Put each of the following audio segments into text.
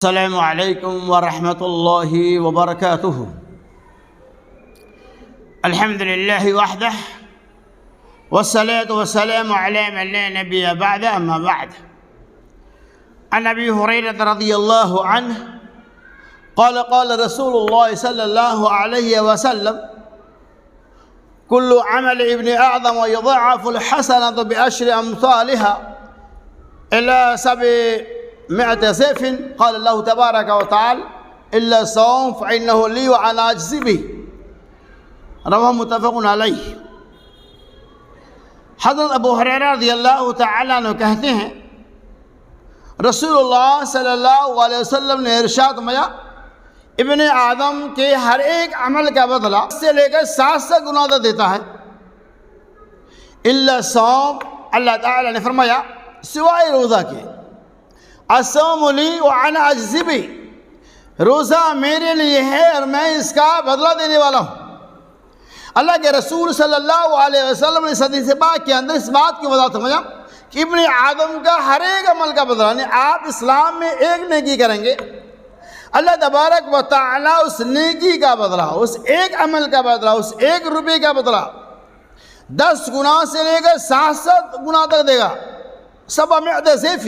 السلام علیکم ورحمۃ اللہ وبرکاتہ۔ الحمد للہ وحدہ والصلاة والسلام علی من لا نبی بعد اما بعد۔ عن ابی ہریرہ رضی اللہ عنہ قال قال رسول اللہ صلی اللہ علیہ وسلم كل عمل ابن آدم يضاعف الحسنة بعشر أمثالها إلى 700 ضعف، قال الله تبارك وتعالى إلا الصوم فإنه لي وأنا أجزي به، رواه متفق علیہ۔ حضرت ابو ہریرہ رضی اللہ تعالیٰ عنہ کہتے ہیں رسول اللہ صلی اللہ علیہ وسلم نے ارشاد فرمایا ابن آدم کے ہر ایک عمل کا بدلہ اس سے لے کر 700 گنا دیتا ہے، الا الصوم، اللہ تعالیٰ نے فرمایا سوائے روزہ کے، الصوم لی وانا اجزی بہ، روزہ میرے لیے ہے اور میں اس کا بدلہ دینے والا ہوں۔ اللہ کے رسول صلی اللہ علیہ وسلم نے حدیث پاک کے اندر اس بات کی وضاحت فرمایا کہ ابن آدم کا ہر ایک عمل کا بدلہ، یعنی آپ اسلام میں ایک نیکی کریں گے، اللہ تبارک و تعالیٰ اس نیکی کا بدلہ، اس ایک عمل کا بدلہ، اس ایک روپے کا بدلہ 10 گنا سے لے کر 700 گنا تک دے گا۔ 700 ضعف،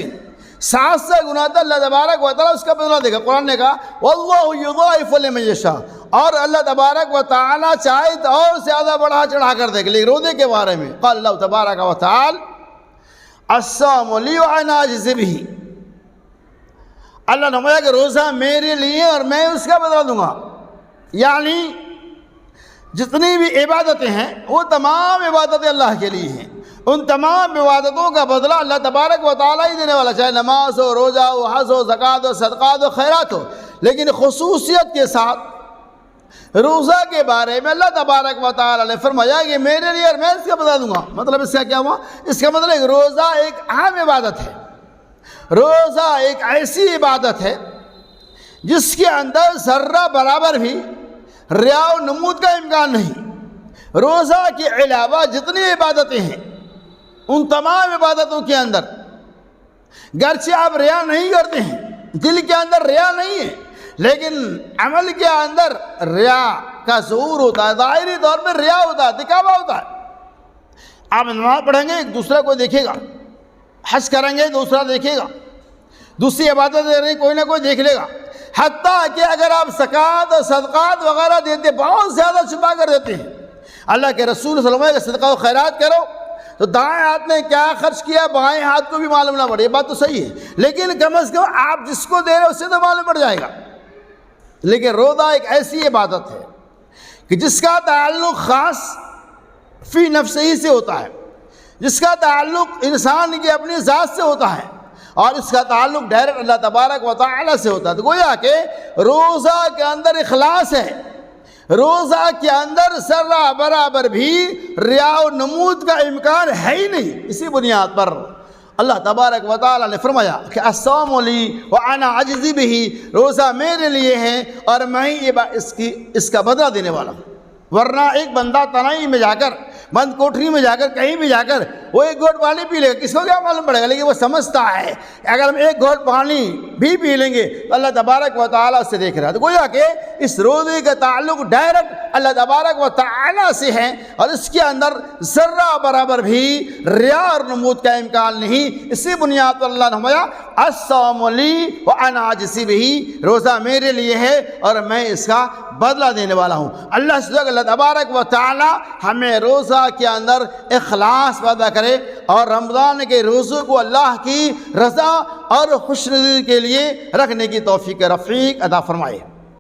700 گنا تک اللہ تبارک و تعالیٰ اس کا بدلہ دے گا۔ قرآن نے کہا واللہ یضاعف لمن یشاء، اور اللہ تبارک و تعالیٰ چاہے تو اور زیادہ بڑھا چڑھا کر دے گا۔ لیکن روزے کے بارے میں قال اللہ تبارک و تعالیٰ الصوم لی وانا اجزی بہ، اللہ نے فرمایا کہ روزہ میرے لیے اور میں اس کا بدلہ دوں گا، یعنی جتنی بھی عبادتیں ہیں وہ تمام عبادتیں اللہ کے لیے ہیں، ان تمام عبادتوں کا بدلہ اللہ تبارک و تعالیٰ ہی دینے والا، چاہے نماز ہو، روزہ ہو، حج ہو، زکوٰۃ ہو، صدقات ہو، خیرات ہو۔ لیکن خصوصیت کے ساتھ روزہ کے بارے میں اللہ تبارک و تعالیٰ نے فرمایا کہ میرے لیے اور میں اس کا بدلہ دوں گا۔ مطلب اس کا کیا ہوا؟ اس کا مطلب روزہ ایک اہم عبادت ہے، روزہ ایک ایسی عبادت ہے جس کے اندر ذرہ برابر بھی ریا و نمود کا امکان نہیں۔ روزہ کے علاوہ جتنی عبادتیں ہیں ان تمام عبادتوں کے اندر گرچہ آپ ریا نہیں کرتے ہیں، دل کے اندر ریا نہیں ہے، لیکن عمل کے اندر ریا کا ظہور ہوتا ہے، ظاہری طور پہ ریا ہوتا ہے، دکھاوا ہوتا ہے۔ آپ نماز پڑھیں گے ایک دوسرے کو دیکھے گا، حج کریں گے دوسرا دیکھے گا، دوسری عبادت دے رہے ہیں کوئی نہ کوئی دیکھ لے گا، حتیٰ کہ اگر آپ زکوٰۃ اور صدقات وغیرہ دیتے بہت زیادہ چھپا کر دیتے ہیں۔ اللہ کے رسول صلی اللہ علیہ وسلم صدقہ و خیرات کرو تو دائیں ہاتھ نے کیا خرچ کیا بائیں ہاتھ کو بھی معلوم نہ پڑے، یہ بات تو صحیح ہے، لیکن کم از کم آپ جس کو دے رہے اس سے تو معلوم پڑ جائے گا۔ لیکن روزہ ایک ایسی عبادت ہے کہ جس کا تعلق خاص فی نفس ہی سے ہوتا ہے، جس کا تعلق انسان کی اپنی ذات سے ہوتا ہے، اور اس کا تعلق ڈائریکٹ اللہ تبارک و تعالیٰ سے ہوتا ہے۔ تو گویا کہ روزہ کے اندر اخلاص ہے، روزہ کے اندر ذرہ برابر بھی ریا و نمود کا امکان ہے ہی نہیں۔ اسی بنیاد پر اللہ تبارک و تعالیٰ نے فرمایا کہ الصوم لی وانا اجزی بہ، روزہ میرے لیے ہے اور میں ہی اس کا بدلہ دینے والا ہوں۔ ورنہ ایک بندہ تنہائی میں جا کر، بند کوٹری میں جا کر، کہیں بھی جا کر وہ ایک گھونٹ پانی پی لے گا، کس کو کیا معلوم پڑے گا؟ لیکن وہ سمجھتا ہے کہ اگر ہم ایک گھونٹ پانی بھی پی لیں گے تو اللہ تبارک و تعالیٰ سے دیکھ رہا ہے۔ تو گویا کہ اس روزے کا تعلق ڈائریکٹ اللہ تبارک و تعالیٰ سے ہے، اور اس کے اندر ذرہ برابر بھی ریا اور نمود کا امکان نہیں۔ اسی بنیاد پر اللہ نے فرمایا الصوم لی وانا اجزی بہ، روزہ میرے لیے ہے اور میں اس کا بدلہ دینے والا ہوں۔ اللہ تبارک و تعالیٰ ہمیں روزہ کے اندر اخلاص پیدا کرے اور رمضان کے روزوں کو اللہ کی رضا اور خوش نظری کے لیے رکھنے کی توفیق رفیق عطا فرمائے۔